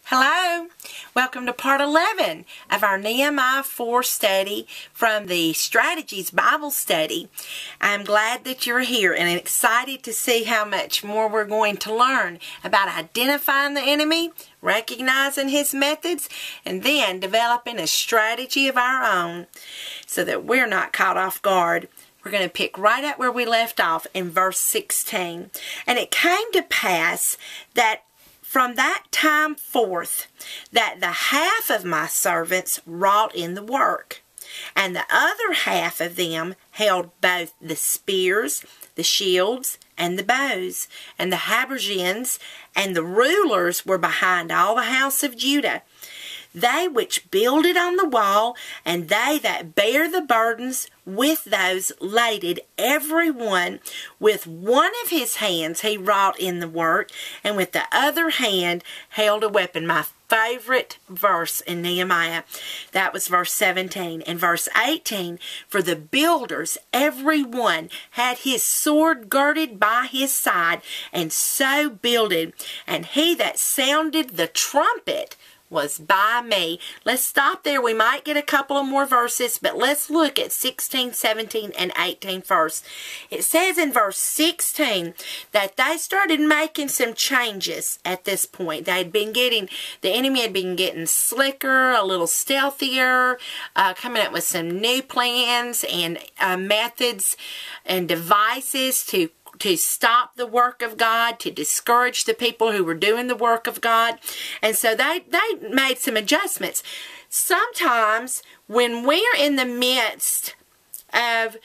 Hello, welcome to part 11 of our Nehemiah 4 study from the Strategies Bible Study. I'm glad that you're here and excited to see how much more we're going to learn about identifying the enemy, recognizing his methods, and then developing a strategy of our own so that we're not caught off guard. We're going to pick right up where we left off in verse 16. And it came to pass that from that time forth, that the half of my servants wrought in the work, and the other half of them held both the spears, the shields, and the bows, and the habergeons, and the rulers were behind all the house of Judah. They which builded on the wall, and they that bare the burdens, with those laded, every one with one of his hands he wrought in the work, and with the other hand held a weapon. My favorite verse in Nehemiah. That was verse 17. And verse 18, for the builders, every one had his sword girded by his side, and so builded. And he that sounded the trumpet was by me. Let's stop there. We might get a couple of more verses, but let's look at 16, 17, and 18 first. It says in verse 16 that they started making some changes at this point. The enemy had been getting slicker, a little stealthier, coming up with some new plans and methods and devices to stop the work of God, to discourage the people who were doing the work of God. And so they made some adjustments. Sometimes when we're in the midst of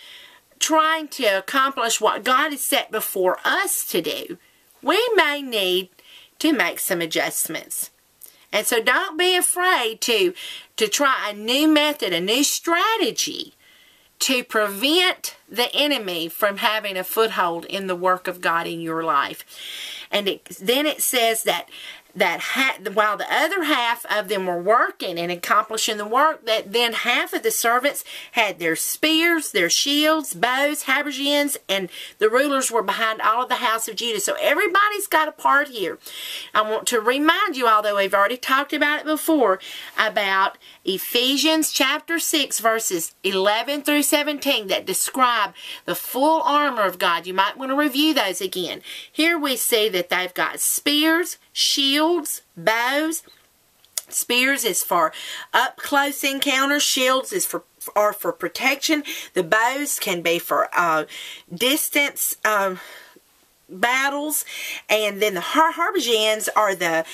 trying to accomplish what God has set before us to do, we may need to make some adjustments. And so don't be afraid to try a new method, a new strategy to prevent the enemy from having a foothold in the work of God in your life. And then it says that while the other half of them were working and accomplishing the work, that then half of the servants had their spears, their shields, bows, habergeons, and the rulers were behind all of the house of Judah. So everybody's got a part here. I want to remind you, although we've already talked about it before, about Ephesians chapter 6 verses 11 through 17 that describe the full armor of God. You might want to review those again. Here we see that they've got spears, shields, bows. Spears is for up close encounters. Shields are for protection. The bows can be for distance battles, and then the habergeons are the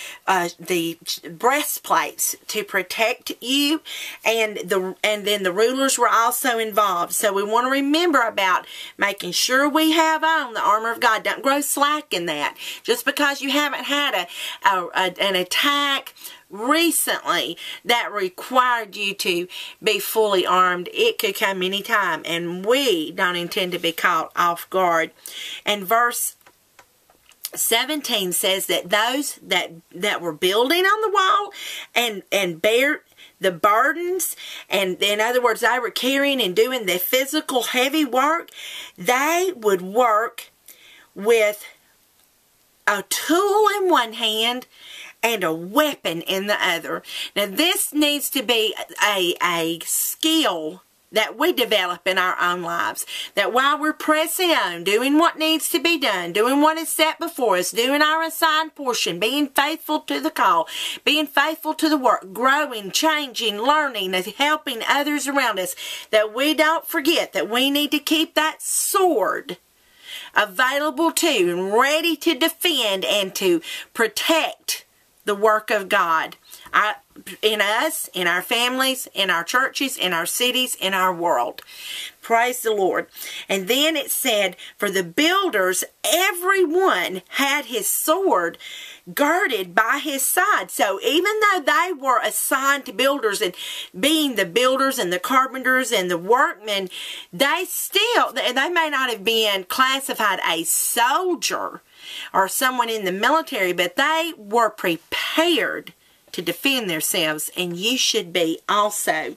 breastplates to protect you, and then the rulers were also involved. So we want to remember about making sure we have on the armor of God. Don't grow slack in that. Just because you haven't had an attack recently that required you to be fully armed, it could come anytime, and we don't intend to be caught off guard. And verse 17 says that those that were building on the wall and bear the burdens, and in other words, they were carrying and doing the physical heavy work, they would work with a tool in one hand and a weapon in the other. Now this needs to be a skill that we develop in our own lives. That while we're pressing on, doing what needs to be done, doing what is set before us, doing our assigned portion, being faithful to the call, being faithful to the work, growing, changing, learning, and helping others around us, that we don't forget that we need to keep that sword available to and ready to defend and to protect the work of God. In us, in our families, in our churches, in our cities, in our world. Praise the Lord. And then it said, for the builders, everyone had his sword girded by his side. So even though they were assigned to builders and being the builders and the carpenters and the workmen, they may not have been classified a soldier or someone in the military, but they were prepared to defend themselves, and you should be also.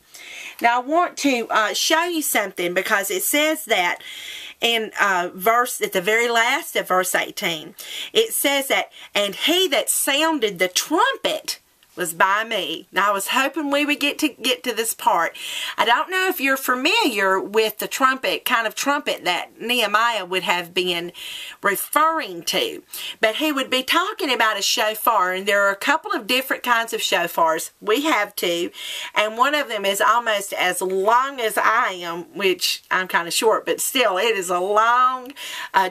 Now I want to show you something, because it says that in at the very last of verse 18, it says that, and he that sounded the trumpet was by me. Now, I was hoping we would get to this part. I don't know if you're familiar with the kind of trumpet that Nehemiah would have been referring to, but he would be talking about a shofar, and there are a couple of different kinds of shofars. We have two, and one of them is almost as long as I am, which I'm kind of short, but still, it is a long,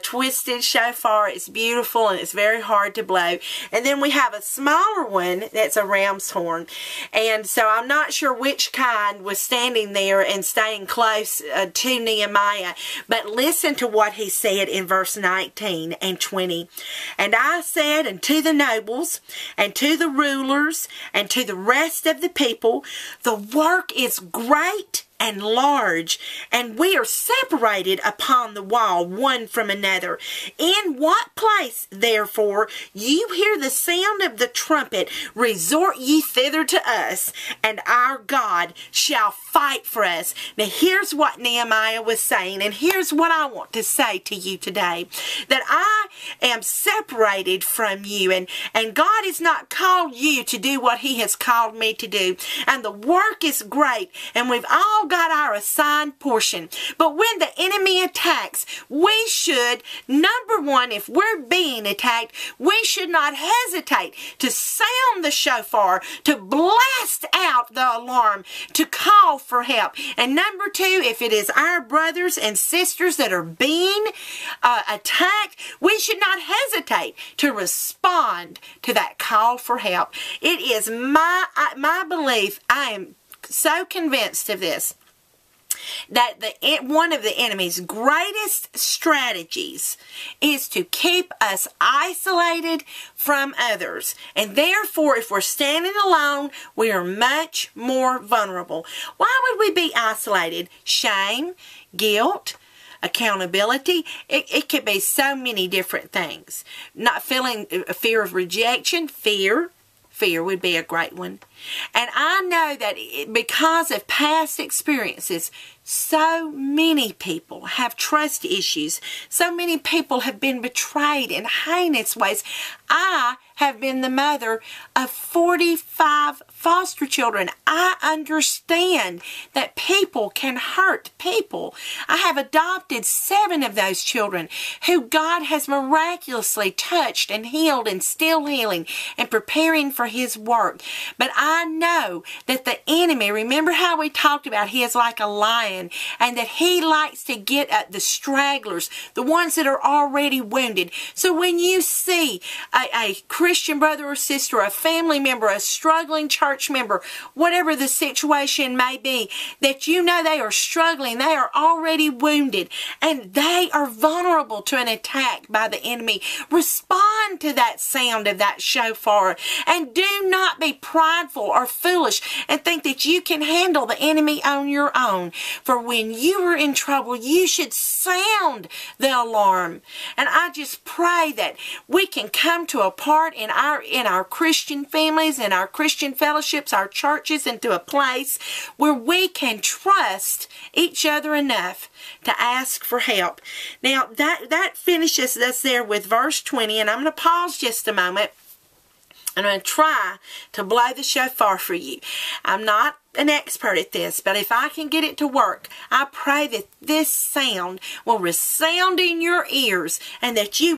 twisted shofar. It's beautiful, and it's very hard to blow. And then we have a smaller one that's a ram's horn. And so I'm not sure which kind was standing there and staying close to Nehemiah. But listen to what he said in verse 19 and 20. And I said unto the nobles, and to the rulers, and to the rest of the people, the work is great and large, and we are separated upon the wall one from another. In what place, therefore, you hear the sound of the trumpet, resort ye thither to us, and our God shall fight for us. Now, here's what Nehemiah was saying, and here's what I want to say to you today, that I am separated from you, and God has not called you to do what he has called me to do, and the work is great, and we've all got our assigned portion. But when the enemy attacks, we should, number one, if we're being attacked, we should not hesitate to sound the shofar, to blast out the alarm, to call for help. And number two, if it is our brothers and sisters that are being attacked, we should not hesitate to respond to that call for help. It is my belief, I am so convinced of this, that one of the enemy's greatest strategies is to keep us isolated from others. And therefore, if we're standing alone, we are much more vulnerable. Why would we be isolated? Shame, guilt, accountability. It could be so many different things. Not feeling a fear of rejection, fear would be a great one. And I know that because of past experiences, so many people have trust issues. So many people have been betrayed in heinous ways. I have been the mother of 45 foster children. I understand that people can hurt people. I have adopted 7 of those children who God has miraculously touched and healed and still healing and preparing for his work. But I know that the enemy, remember how we talked about he is like a lion, and that he likes to get at the stragglers, the ones that are already wounded. So when you see a Christian brother or sister, a family member, a struggling church member, whatever the situation may be, that you know they are struggling, they are already wounded, and they are vulnerable to an attack by the enemy, respond to that sound of that shofar, and do not be prideful or foolish and think that you can handle the enemy on your own. For when you are in trouble, you should sound the alarm. And I just pray that we can come to a part in our Christian families, in our Christian fellowships, our churches, into a place where we can trust each other enough to ask for help. Now, that finishes us there with verse 20, and I'm going to pause just a moment. I'm going to try to blow the shofar for you. I'm not an expert at this, but if I can get it to work, I pray that this sound will resound in your ears and that you